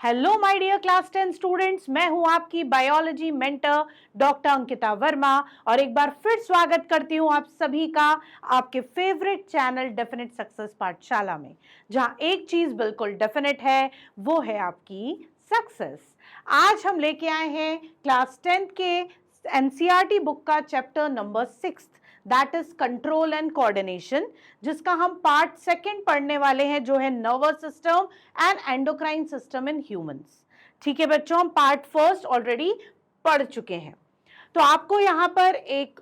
Hello my dear class 10 students, मैं हूं आपकी biology mentor doctor Ankita Verma और एक बार फिर स्वागत करती हूं आप सभी का आपके फेवरेट चैनल डेफिनेट सक्सेस पाठशाला में, जहां एक चीज बिल्कुल डेफिनेट है, वो है आपकी सक्सेस। आज हम लेके आए हैं क्लास 10 के एनसीईआरटी बुक का chapter number 6, that is control and coordination, जिसका हम पार्ट सेकंड पढ़ने वाले हैं, जो है nervous system and endocrine system in humans. ठीक है बच्चों, हम पार्ट फर्स्ट ऑलरेडी पढ़ चुके हैं। तो आपको यहां पर एक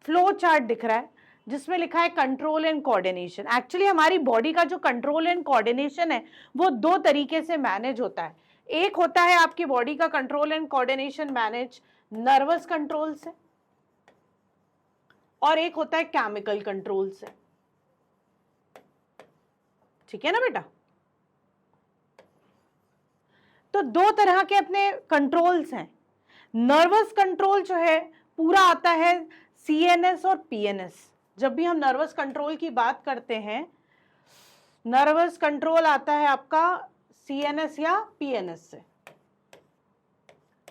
फ्लो चार्ट दिख रहा है जिसमें लिखा है कंट्रोल एंड कोऑर्डिनेशन। एक्चुअली हमारी बॉडी का जो कंट्रोल एंड कोऑर्डिनेशन है वो दो तरीके से मैनेज होता है। एक होता है आपकी बॉडी का control and coordination manage nervous control से, और एक होता है केमिकल कंट्रोल से। ठीक है ना बेटा? तो दो तरह के अपने कंट्रोल्स हैं। नर्वस कंट्रोल जो है पूरा आता है सीएनएस और पीएनएस। जब भी हम नर्वस कंट्रोल की बात करते हैं, नर्वस कंट्रोल आता है आपका सीएनएस या पीएनएस से।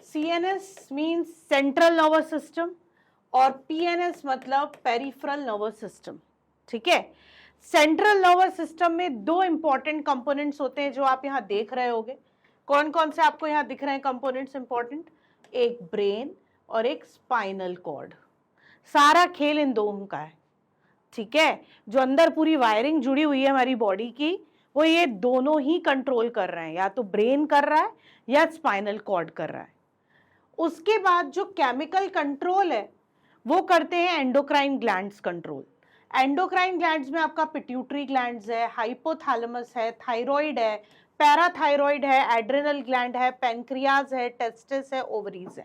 CNS means central nervous system और पीएनएस मतलब पेरिफेरल नर्वस सिस्टम। ठीक है? सेंट्रल नर्वस सिस्टम में दो इंपॉर्टेंट कंपोनेंट्स होते हैं जो आप यहां देख रहे होगे। कौन कौन से आपको यहां दिख रहे हैं कंपोनेंट्स इंपॉर्टेंट? एक ब्रेन और एक स्पाइनल कॉर्ड। सारा खेल इन दोनों का है। ठीक है? जो अंदर पूरी वायरिंग जुड़ी हुई है हमारी बॉडी की, वो ये दोनों ही कंट्रोल कर रहे हैं, या तो ब्रेन कर रहा है या स्पाइनल कॉर्ड कर रहा है। उसके बाद जो केमिकल कंट्रोल है वो करते हैं endocrine glands control. Endocrine glands में आपका पिट्यूटरी ग्लैंड्स है, हाइपोथैलेमस है, थायराइड है, पैराथायराइड है, एड्रिनल ग्लैंड है, पैंक्रियाज है, टेस्टिस है, ओवरीज है।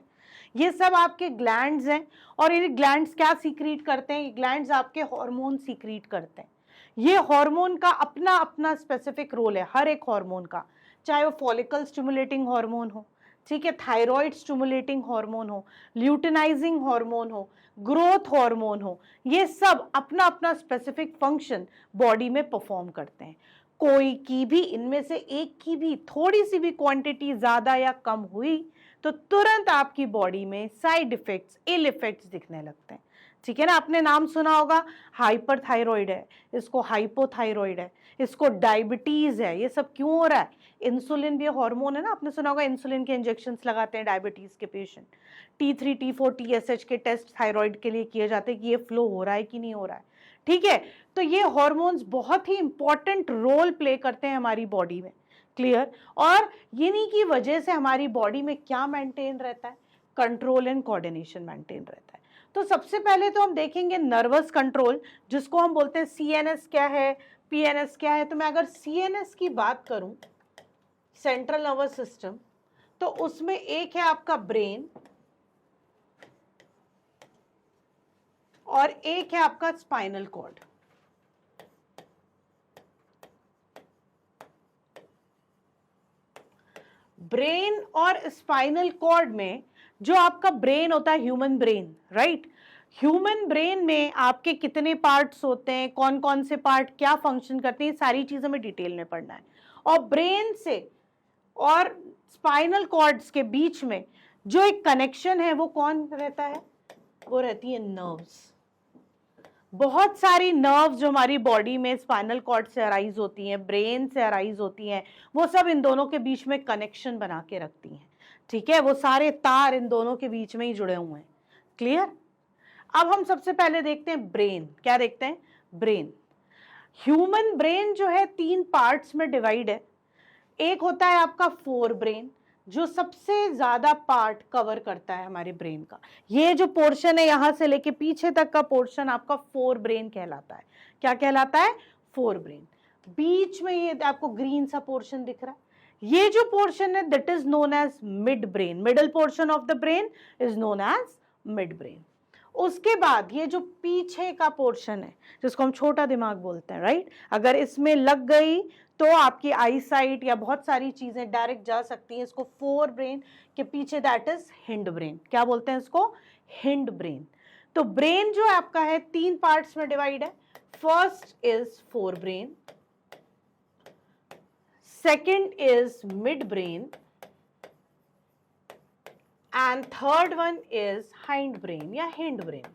ये सब आपके ग्लैंड्स हैं। और ये ग्लैंड्स क्या सीक्रेट करते हैं? ये ग्लैंड्स आपके हार्मोन सीक्रेट करते हैं। ये हार्मोन का अपना अपना स्पेसिफिक रोल है, हर एक हार्मोन का, चाहे वो फॉलिकल स्टिमुलेटिंग हार्मोन हो, ठीक है, थायराइड स्टिमुलेटिंग हार्मोन हो, ल्यूटिनाइजिंग हार्मोन हो, ग्रोथ हार्मोन हो, ये सब अपना अपना स्पेसिफिक फंक्शन बॉडी में परफॉर्म करते हैं। कोई की भी इनमें से एक की भी थोड़ी सी भी क्वांटिटी ज्यादा या कम हुई तो तुरंत आपकी बॉडी में साइड इफेक्ट्स, इल इफेक्ट्स दिखने लगते हैं। ठीक है ना? आपने नाम सुना होगा, हाइपरथायराइड है, इसको हाइपोथायराइड है, इसको डायबिटीज है। ये सब क्यों हो रहा है? इंसुलिन भी हार्मोन है ना, आपने सुना होगा इंसुलिन के इंजेक्शंस लगाते हैं डायबिटीज के पेशेंट। T3, T4, TSH के टेस्ट थायराइड के लिए किए जाते हैं कि ये फ्लो हो रहा है कि नहीं हो रहा है। ठीक है? तो ये हार्मोन्स बहुत ही इंपॉर्टेंट रोल प्ले करते हैं हमारी बॉडी में। क्लियर? और इन्हीं की वजह से हमारी बॉडी में क्या मेंटेन रहता है? कंट्रोल एंड कोऑर्डिनेशन मेंटेन रहता है। तो सबसे पहले तो हम देखेंगे नर्वस कंट्रोल, जिसको हम बोलते हैं सीएनएस क्या है, पीएनएस क्या है। तो मैं अगर सीएनएस की बात करूं, सेंट्रल नर्वस सिस्टम, तो उसमें एक है आपका ब्रेन और एक है आपका स्पाइनल कॉर्ड। ब्रेन और स्पाइनल कॉर्ड में जो आपका ब्रेन होता है, human brain, right? Human brain में आपके कितने पार्ट्स होते हैं, कौन कौन से पार्ट क्या फंक्शन करते हैं, सारी चीजें में डिटेल में पढ़ना है। और ब्रेन से और स्पाइनल कॉर्ड्स के बीच में जो एक कनेक्शन है वो कौन रहता है? वो रहती है नर्व्स। बहुत सारी नर्व्स जो हमारी बॉडी में स्पाइनल कॉर्ड से अराइज होती हैं, ब्रेन से अराइज होती हैं, वो सब इन दोनों के बीच में कनेक्शन बना के रखती हैं। ठीक है? वो सारे तार इन दोनों के बीच में ही जुड़े हुए हैं। क्लियर? अब हम सबसे पहले देखते हैं ब्रेन। क्या देखते हैं? ब्रेन। ह्यूमन ब्रेन जो है 3 पार्ट्स में डिवाइड है। एक होता है आपका फोर ब्रेन, जो सबसे ज्यादा पार्ट कवर करता है हमारे ब्रेन का। ये जो पोर्शन है यहां से लेके पीछे तक का पोर्शन आपका फोर ब्रेन कहलाता है। क्या कहलाता है? Fore brain. बीच में ये आपको ग्रीन सा पोर्शन दिख रहा है, ये जो पोर्शन है that is known as mid brain. Middle portion of the brain is known as mid brain. उसके बाद ये जो पीछे का पोर्शन है जिसको हम छोटा दिमाग बोलते हैं, राइट? अगर इसमें लग गई तो आपकी आई साइट या बहुत सारी चीजें डायरेक्ट जा सकती हैं। इसको फोर ब्रेन के पीछे दैट इज हिंड ब्रेन। क्या बोलते हैं इसको? Hind brain. तो ब्रेन जो आपका है 3 पार्ट्स में डिवाइड है। First is fore brain, second is midbrain, and third one is hindbrain या hindbrain.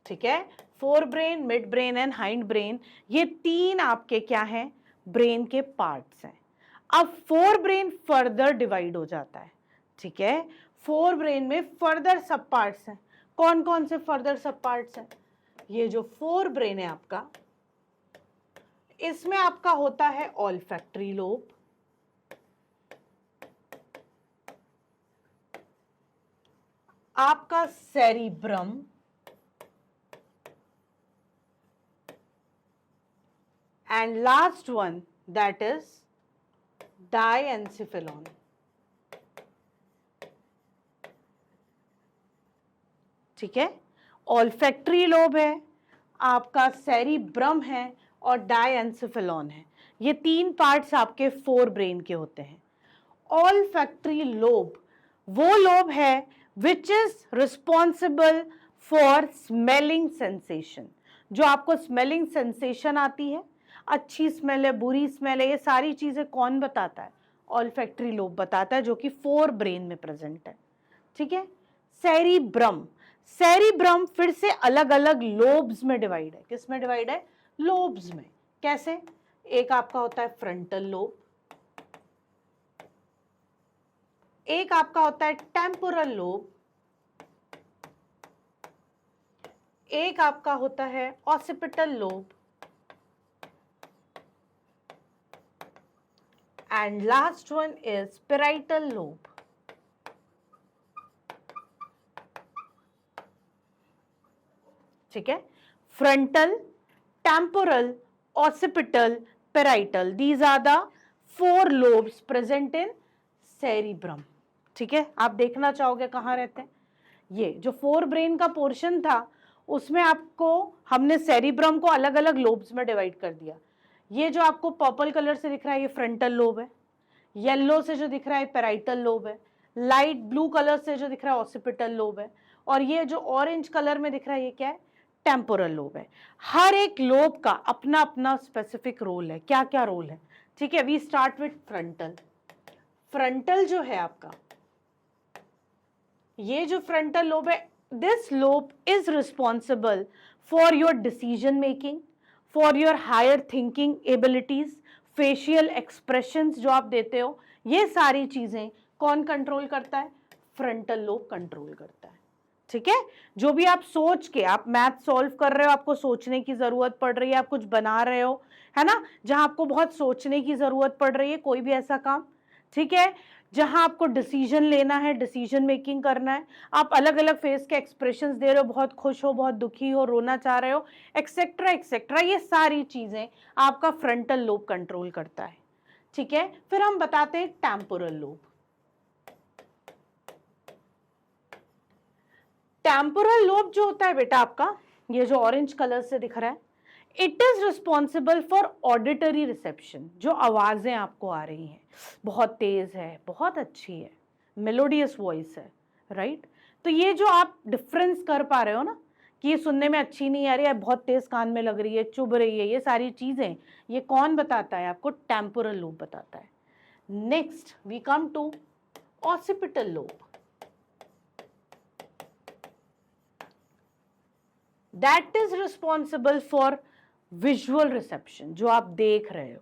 ठीक है, forebrain, mid brain and hind brain, ये तीन आपके क्या हैं, ब्रेन के पार्ट्स हैं. अब फोर ब्रेन फर्दर डिवाइड हो जाता है. ठीक है, फोर ब्रेन में फर्दर सब पार्ट्स हैं. कौन कौन से फर्दर सब पार्ट्स हैं? ये जो फोर ब्रेन है आपका, इसमें आपका होता है ऑल्फैक्टरी लोब, आपका cerebrum, and last one that is diencephalon. ठीक है, ऑल्फैक्टरी लोब है, आपका सेरिब्रम है और डायएंसेफेलॉन है. ये तीन पार्ट्स आपके फोर ब्रेन के होते हैं. ऑल्फैक्टरी लोब वो लोब है which is responsible for smelling sensation. जो आपको स्मेलिंग सेंसेशन आती है, अच्छी स्मेल है, बुरी स्मेल है, ये सारी चीजें कौन बताता है? ऑल्फैक्टरी लोब बताता है, जो कि फोर ब्रेन में प्रेजेंट है. ठीक है, सेरिब्रम, सेरिब्रम फिर से अलग अलग लोब्स में डिवाइड है. किस में डिवाइड है? लोब्स में. कैसे? एक आपका होता है फ्रंटल लोब, एक आपका होता है टेम्पोरल लोब, एक आपका होता है occipital lobe, and last one is parietal lobe. ठीक है, frontal, temporal, occipital, parietal, these are the four lobes present in cerebrum. ठीक है, आप देखना चाहोगे कहाँ रहते हैं. ये जो फोर ब्रेन का पोर्शन था, उसमें आपको हमने सेरिब्रम को अलग अलग लोब्स में डिवाइड कर दिया. ये जो आपको पर्पल कलर से दिख रहा है, ये फ्रंटल लोब है. येलो से जो दिख रहा है, पैराइटल लोब है. लाइट ब्लू कलर से जो दिख रहा है, ऑसिपिटल लोब है. और ये जो ऑरेंज कलर में दिख रहा है, ये क्या है? टेम्पोरल लोब है. हर एक लोब का अपना अपना स्पेसिफिक रोल है. क्या क्या रोल है? ठीक है, we start with frontal. Frontal जो है आपका, ये जो फ्रंटल लोब है, this lobe is responsible for your decision making, for your higher thinking abilities, facial expressions जो आप देते हो, ये सारी चीजें कौन कंट्रोल करता है? फ्रंटल लोब कंट्रोल करता है. ठीक है, जो भी आप सोच के, आप मैथ सॉल्व कर रहे हो, आपको सोचने की जरूरत पड़ रही है, आप कुछ बना रहे हो, है ना, जहां आपको बहुत सोचने की जरूरत पड़ रही है, कोई भी ऐसा काम. ठीक है, जहां आपको डिसीजन लेना है, डिसीजन मेकिंग करना है, आप अलग अलग फेस के एक्सप्रेशंस दे रहे हो, बहुत खुश हो, बहुत दुखी हो, रोना चाह रहे हो, एक्सेट्रा एक्सेट्रा, ये सारी चीजें आपका फ्रंटल लोब कंट्रोल करता है. ठीक है, फिर हम बताते हैं टेम्पोरल लोब. टेम्पोरल लोब जो होता है बेटा आपका, ये जो ऑरेंज कलर से दिख रहा है, it is responsible for auditory reception. जो आवाजें आपको आ रही हैं, बहुत तेज है, बहुत अच्छी है, मेलोडियस वॉइस है, राइट, तो ये जो आप डिफरेंस कर पा रहे हो ना, कि ये सुनने में अच्छी नहीं आ रही है, बहुत तेज कान में लग रही है, चुभ रही है, ये सारी चीजें, ये कौन बताता है आपको? टेम्पोरल लोब बताता है. Next we come to occipital lobe. That is responsible for visual reception. जो आप देख रहे हो,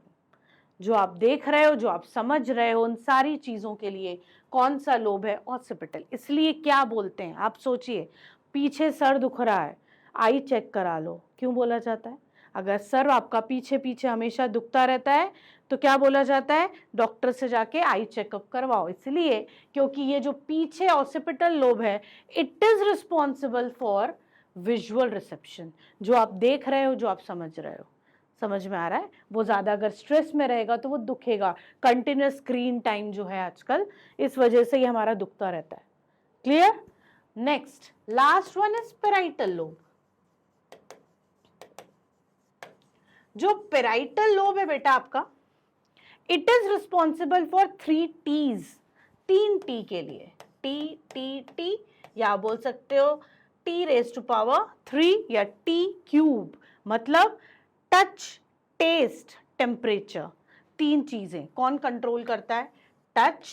जो आप देख रहे हो, जो आप समझ रहे हो, उन सारी चीजों के लिए कौन सा लोब है? ऑसिपिटल. इसलिए क्या बोलते हैं, आप सोचिए, पीछे सर दुख रहा है, आई चेक करा लो. क्यों बोला जाता है? अगर सर आपका पीछे पीछे हमेशा दुखता रहता है, तो क्या बोला जाता है? डॉक्टर से जाके आई चेकअप करवाओ. इसलिए क्योंकि ये जो पीछे ऑसिपिटल लोब है, it is responsible for visual reception. जो आप देख रहे हो, जो आप समझ रहे हो, समझ में आ रहा है? वो ज्यादा अगर स्ट्रेस में रहेगा तो वो दुखेगा. कंटिन्यूस स्क्रीन टाइम जो है आजकल, इस वजह से ये हमारा दुखता रहता है. Clear? Next last one is parietal lobe. जो पैराइटल लोब है बेटा आपका, it is responsible for 3 T's. 3 T के लिए, टी टी टी, या बोल सकते हो T raised to power 3 या T cube. मतलब टच, टेस्ट, टेम्परेचर, तीन चीजें कौन कंट्रोल करता है? Touch,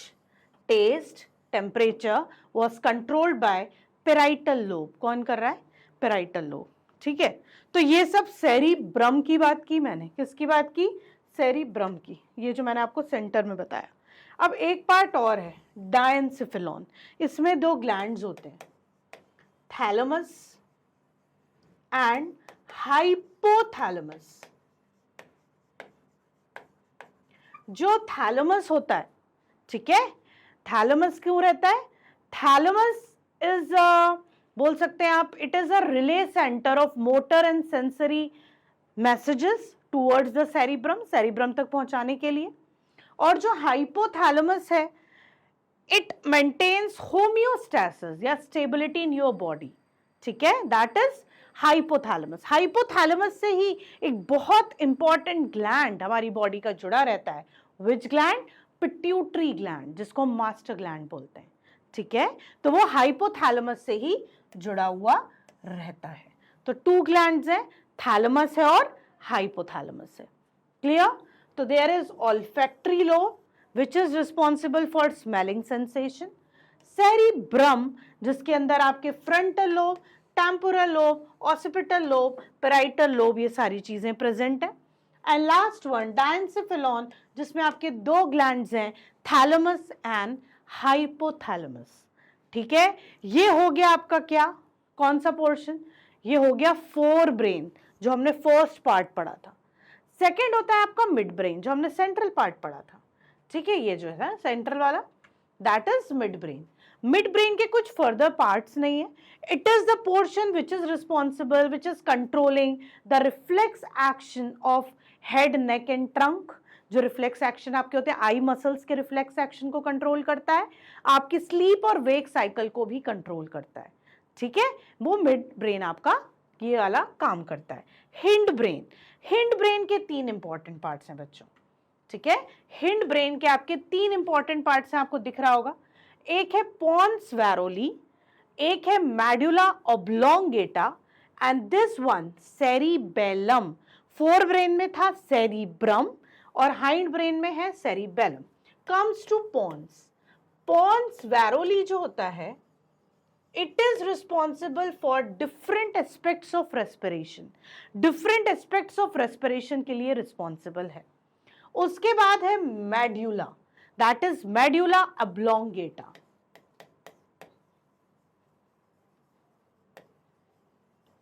test, temperature was controlled by parietal lobe. कौन कर रहा है? Parietal lobe. ठीक है, तो ये सब सेरिब्रम की बात की मैंने। किसकी बात की? सेरिब्रम की, ये जो मैंने आपको सेंटर में बताया। अब एक पार्ट और है, डायंसिफिलॉन। इसमें दो ग्लैंड्स होते हैं, थैलेमस एंड हाइपोथैलेमस। जो थैलेमस होता है, ठीक है, थैलेमस क्यों रहता है? थैलेमस इज बोल सकते हैं आप, it is a relay centre of motor and sensory messages towards the cerebrum, cerebrum तक पहुंचाने के लिए। और जो हाइपोथैलेमस है, इट मेंटेन्स होम्योस्टैसिस या स्टेबिलिटी इन योर बॉडी। ठीक है, दैट इज हाइपोथैलेमस। हाइपोथैलेमस से ही एक बहुत इंपॉर्टेंट ग्लैंड हमारी बॉडी का जुड़ा रहता है। विच ग्लैंड? पिट्यूटरी ग्लैंड, जिसको हम मास्टर ग्लैंड बोलते हैं। ठीक है, तो वो हाइपोथैलेमस से ही जुड़ा हुआ रहता है। तो टू ग्लैंड्स हैं, थैलेमस है और हाइपोथैलेमस है। क्लियर? तो there is olfactory lobe which is responsible for smelling sensation, cerebrum जिसके अंदर आपके frontal lobe, temporal lobe, occipital lobe, parietal lobe ये सारी चीजें प्रेजेंट है। एंड लास्ट वन डायंसिफिलॉन, जिसमें आपके दो ग्लैंड्स हैं, थैलेमस एंड हाइपोथैलेमस। ठीक है, ये हो गया आपका क्या, कौन सा पोर्शन? ये हो गया फोर ब्रेन, जो हमने फर्स्ट पार्ट पढ़ा था। सेकेंड होता है आपका मिड ब्रेन, जो हमने सेंट्रल पार्ट पढ़ा था। ठीक है, ये जो है सेंट्रल वाला, that is mid brain. Mid brain के कुछ फर्दर पार्ट्स नहीं है। It is the portion which is responsible, which is controlling the reflex action of head, neck and trunk. जो रिफ्लेक्स एक्शन आपके होते हैं, आई मसल्स के रिफ्लेक्स एक्शन को कंट्रोल करता है, आपकी स्लीप और वेक साइकिल को भी कंट्रोल करता है। ठीक है, वो मिड ब्रेन आपका ये वाला काम करता है। हिंड ब्रेन, हिंड ब्रेन के तीन इंपॉर्टेंट पार्ट्स हैं बच्चों। ठीक है, हिंड ब्रेन के आपके तीन इंपॉर्टेंट पार्ट्स हैं, आपको दिख रहा होगा। एक है पोन्स वैरोली, एक है medulla oblongata and this one cerebellum. Fore brain में था सेरिब्रम और हाइंड ब्रेन में है cerebellum. Comes to pons, pons varolii जो होता है, it is responsible for different aspects of respiration. Different aspects of respiration के लिए रिस्पॉन्सिबल है। उसके बाद है medulla, that is medulla oblongata.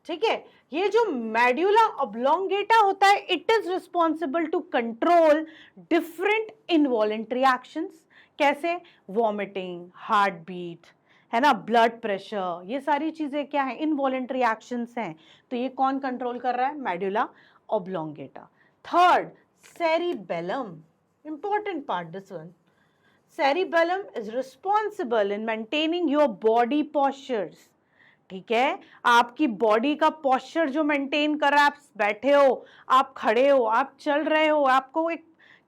ठीक है, ये जो मेडुला ऑब्लोंगेटा होता है, it is responsible to control different involuntary actions. कैसे? वॉमिटिंग, हार्ट बीट, है ना, ब्लड प्रेशर, ये सारी चीजें क्या है? इनवॉलेंटरी एक्शंस हैं। तो ये कौन कंट्रोल कर रहा है? Medulla oblongata. Third, cerebellum, important part this one. Cerebellum is responsible in maintaining your body postures. ठीक है, आपकी बॉडी का पोस्चर जो मेंटेन कर रहा है, आप बैठे हो, आप खड़े हो, आप चल रहे हो, आपको एक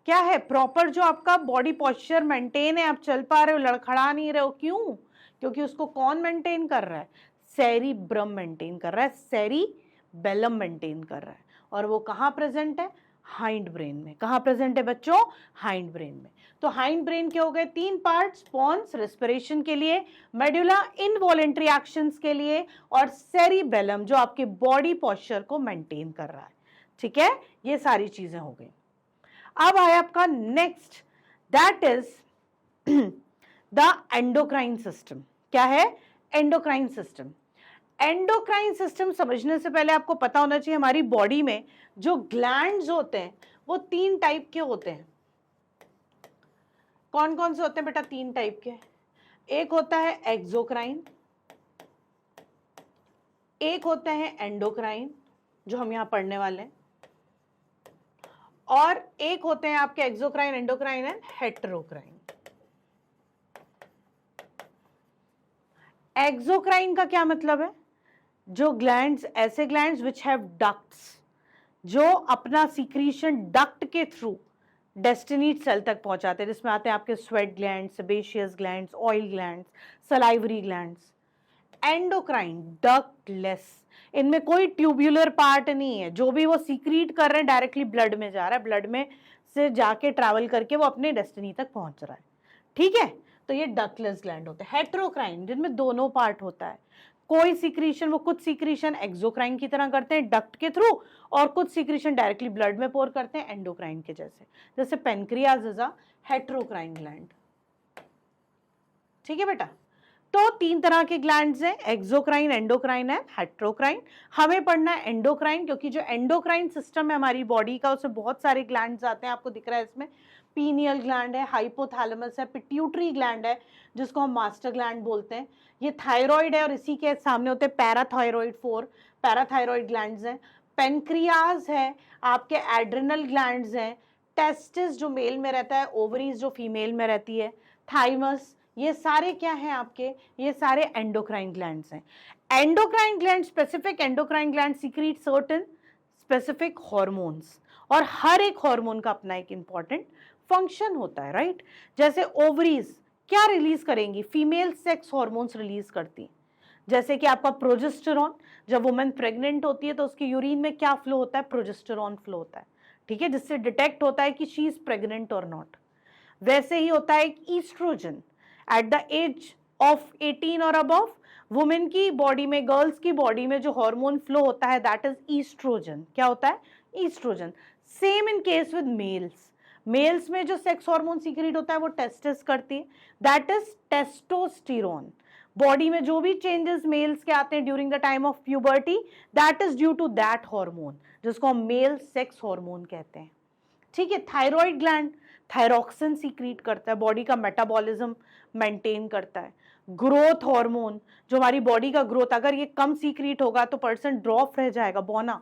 क्या है प्रॉपर जो आपका बॉडी पोस्चर मेंटेन है, आप चल पा रहे हो, लड़खड़ा नहीं रहे हो। क्यों? क्योंकि उसको कौन मेंटेन कर रहा है? सेरिब्रम मेंटेन कर रहा है, सेरिबेलम मेंटेन कर रहा है। और वो कहाँ प्रेजेंट है? हाइंड ब्रेन में। कहाँ प्रेजेंट है बच्चों? हाइंड ब्रेन में। तो हाइंड ब्रेन के हो गए तीन पार्ट्स, पोन्स रेस्पिरेशन के लिए, मेडुला इनवॉलेंटरी एक्शंस के लिए, और सेरिबेलम जो आपके बॉडी पोस्चर को मेंटेन कर रहा है। ठीक है, ये सारी चीजें हो गई। अब आया आपका next, that is the endocrine system. क्या है? Endocrine system. एंडोक्राइन सिस्टम समझने से पहले आपको पता होना चाहिए हमारी बॉडी में जो ग्लैंड्स होते हैं वो तीन टाइप के होते हैं। कौन कौन से होते हैं बेटा? तीन टाइप के। एक होता है एक्सोक्राइन, एक होता है एंडोक्राइन जो हम यहां पढ़ने वाले हैं, और एक होते हैं आपके एक्सोक्राइन, एंडोक्राइन एंड हेटेरोक्राइन। एक्सोक्राइन का क्या मतलब है? जो ग्लैंड्स, ऐसे ग्लैंड्स विच हैव डक्ट्स, जो अपना सीक्रीशन डक्ट के थ्रू डेस्टिनीड सेल तक पहुंचाते हैं, जिसमें आते हैं आपके sweat glands, sebaceous glands, oil glands, salivary glands. Endocrine ductless, इनमें कोई ट्यूब्यूलर पार्ट नहीं है, जो भी वो सीक्रीट कर रहे हैं डायरेक्टली ब्लड में जा रहा है, ब्लड में से जाके ट्रैवल करके वो अपने डेस्टिनी तक पहुंच रहा है, ठीक है। तो ये डक्टलेस ग्लैंड होते हैं। हेट्रोक्राइन, जिनमें दोनों पार्ट होता है, कोई सीक्रीशन, वो कुछ सीक्रीशन एक्सोक्राइन की तरह करते हैं डक्ट के थ्रू, और कुछ सीक्रीशन डायरेक्टली ब्लड में पोर करते हैं एंडोक्राइन के जैसे, जैसे pancreas is a heterocrine gland, ठीक है बेटा। तो 3 तरह के ग्लैंड्स हैं, एक्सोक्राइन, एंडोक्राइन एंड हेट्रोक्राइन। हमें पढ़ना है एंडोक्राइन, क्योंकि जो एंडोक्राइन सिस्टम है हमारी बॉडी का, उसमें बहुत सारे ग्लैंड्स आते हैं, आपको दिख रहा है इसमें पीनियल ग्लैंड है, हाइपोथैलेमस है, पिट्यूटरी ग्लैंड है जिसको हम मास्टर ग्लैंड बोलते हैं, ये थायराइड है, और इसी के सामने होते हैं पैराथायरॉइड 4 पैराथायरॉइड ग्लैंड्स हैं, पेनक्रियाज है, आपके एड्रिनल ग्लैंड्स हैं, टेस्टिस जो मेल में रहता है, ओवरीज जो फीमेल में रहती है, थाइमस, ये सारे क्या हैं आपके, ये सारे एंडोक्राइन ग्लैंड्स हैं। Endocrine gland, specific endocrine gland secret certain specific hormones, और हर एक हार्मोन का अपना एक इंपॉर्टेंट फंक्शन होता है, राइट। जैसे ओवरीज क्या रिलीज करेंगी, फीमेल सेक्स हार्मोन्स रिलीज करती, जैसे कि आपका प्रोजेस्टेरॉन, जब वुमेन प्रेग्नेंट होती है तो उसके यूरिन में क्या फ्लो होता है, प्रोजेस्टेरॉन फ्लो होता है, ठीक है, जिससे डिटेक्ट होता है कि शी इज प्रेग्नेंट और नॉट। वैसे ही होता है estrogen, at the age of 18 और अबव वुमेन की बॉडी में, गर्ल्स की बॉडी में जो हार्मोन फ्लो होता है दैट इज ईस्ट्रोजन। क्या होता है, estrogen. Same in case with males, males में जो सेक्स हार्मोन सीक्रेट होता है वो टेस्टिस करती है, दैट इज टेस्टोस्टेरोन। बॉडी में जो भी चेंजेस मेल्स के आते हैं during the time of puberty, that is due to that hormone, जिसको हम मेल सेक्स हार्मोन कहते हैं, ठीक है। थायराइड ग्लैंड थायरॉक्सिन सीक्रेट करता है, बॉडी का मेटाबॉलिज्म मेंटेन करता है। ग्रोथ हार्मोन, जो हमारी बॉडी का ग्रोथ, अगर ये कम सीक्रेट होगा तो पर्सन ड्रॉप रह जाएगा, बौना,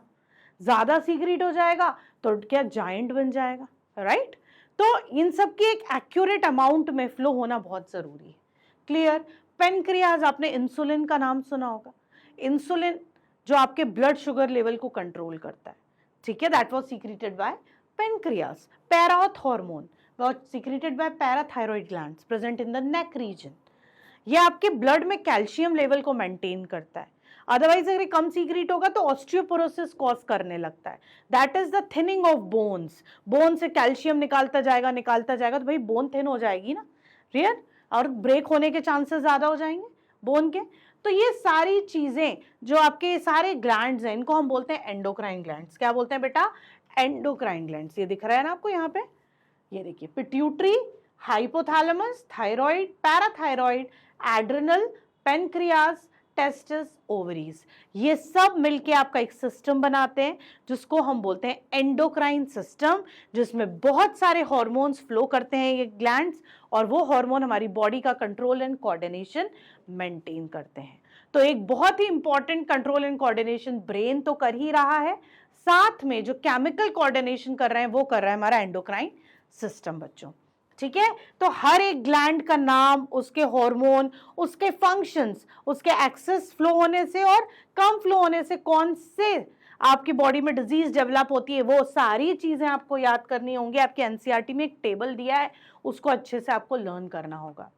ज्यादा सीक्रेट हो जाएगा तो क्या जायंट बन जाएगा, राइट। तो इन सब की एक एक्यूरेट अमाउंट में फ्लो होना बहुत जरूरी है, क्लियर। पेनक्रियाज, आपने इंसुलिन का नाम सुना होगा, इंसुलिन जो आपके ब्लड शुगर लेवल को कंट्रोल करता है, ठीक है, that was secreted by pancreas. पैराथ hormone was secreted by parathyroid glands present in the neck region, ये आपके ब्लड में कैल्शियम लेवल को मेंटेन करता है, अदरवाइज अगर कम सीक्रेट होगा तो ऑस्टियोपोरोसिस कॉज करने लगता है, that is the thinning of bones, bone से कैल्शियम निकालता जाएगा तो भाई बोन थिन हो जाएगी ना, रियल, और ब्रेक होने के चांसेस ज्यादा हो जाएंगे बोन के। तो ये सारी चीजें जो आपके सारे ग्लैंड्स हैं, इनको हम बोलते हैं एंडोक्राइन ग्लैंड्स। क्या बोलते हैं बेटा, एंडोक्राइन ग्लैंड्स। ये दिख रहा है ना आपको यहाँ पे, ये देखिए, pituitary, hypothalamus, thyroid, parathyroid, adrenal, pancreas, testis, ovaries, ये सब मिलके आपका एक सिस्टम बनाते हैं जिसको हम बोलते हैं एंडोक्राइन सिस्टम, जिसमें बहुत सारे हार्मोन्स फ्लो करते हैं ये ग्लैंड्स, और वो हार्मोन हमारी बॉडी का कंट्रोल एंड कोऑर्डिनेशन मेंटेन करते हैं। तो एक बहुत ही important control and coordination brain तो कर ही रहा है, साथ में जो केमिकल कोऑर्डिनेशन कर रहे हैं वो कर रहा है हमारा एंडोक्राइन सिस्टम बच्चों, ठीक है। तो हर एक ग्लैंड का नाम, उसके हार्मोन, उसके फंक्शंस, उसके एक्सेस फ्लो होने से और कम फ्लो होने से कौन से आपकी बॉडी में डिजीज डेवलप होती है, वो सारी चीजें आपको याद करनी होंगी। आपके एनसीईआरटी में एक टेबल दिया है, उसको अच्छे से आपको लर्न करना होगा,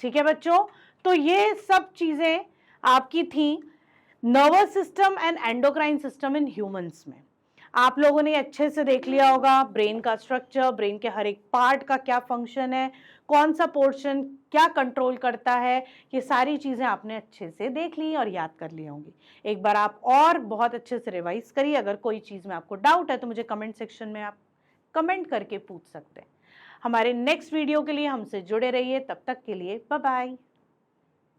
ठीक है बच्चों। तो ये सब चीजें आपकी थी nervous system and endocrine system in humans में। आप लोगों ने अच्छे से देख लिया होगा ब्रेन का स्ट्रक्चर, ब्रेन के हर एक पार्ट का क्या फंक्शन है, कौन सा पोर्शन क्या कंट्रोल करता है, ये सारी चीजें आपने अच्छे से देख ली और याद कर ली होंगी। एक बार आप और बहुत अच्छे से रिवाइज करिए। अगर कोई चीज में आपको डाउट है तो मुझे कमेंट सेक्शन में आप कमेंट करके पूछ सकते हैं। हमारे नेक्स्ट वीडियो के लिए हमसे जुड़े रहिए, तब तक के लिए बाय बाय।